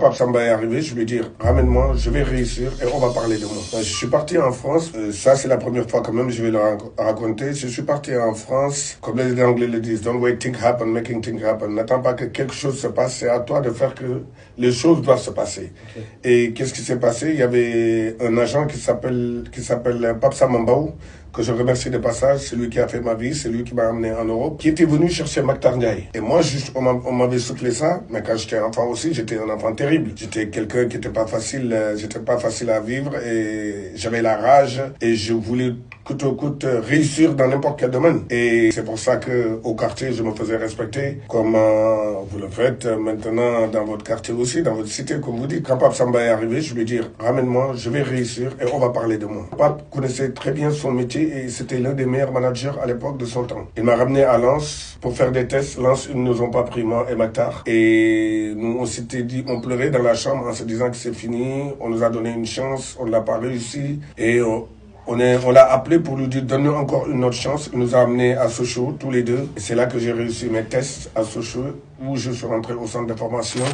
Pape Samba est arrivé, je lui ai dit, ramène-moi, je vais réussir et on va parler de moi. Je suis parti en France, ça c'est la première fois quand même, je vais le raconter. Je suis parti en France, comme les Anglais le disent, don't wait things happen, making things happen. N'attends pas que quelque chose se passe, c'est à toi de faire que les choses doivent se passer. Okay. Et qu'est-ce qui s'est passé? Il y avait un agent qui s'appelle Pape Samambao, que je remercie de passage, c'est lui qui a fait ma vie, c'est lui qui m'a amené en Europe, qui était venu chercher Maktar Ndiaye. Et moi, juste, on m'avait soufflé ça, mais quand j'étais enfant aussi, j'étais un enfant terrible. J'étais quelqu'un qui n'était pas facile, à vivre et j'avais la rage et je voulais coûte que coûte réussir dans n'importe quel domaine. Et c'est pour ça que au quartier, je me faisais respecter comme vous le faites maintenant dans votre quartier aussi, dans votre cité, comme vous dites. Quand Pape Samba est arrivé, je lui ai dit, ramène-moi, je vais réussir et on va parler de moi. Pape connaissait très bien son métier et c'était l'un des meilleurs managers à l'époque de son temps. Il m'a ramené à Lens pour faire des tests. Lens, ils ne nous ont pas pris, moi et Maktar. Et nous, on s'était dit, on pleurait dans la chambre en se disant que c'est fini. On nous a donné une chance, on ne l'a pas réussi. Et on l'a appelé pour lui dire, donne-nous encore une autre chance. Il nous a amenés à Sochaux, tous les deux. Et c'est là que j'ai réussi mes tests à Sochaux, où je suis rentré au centre de formation.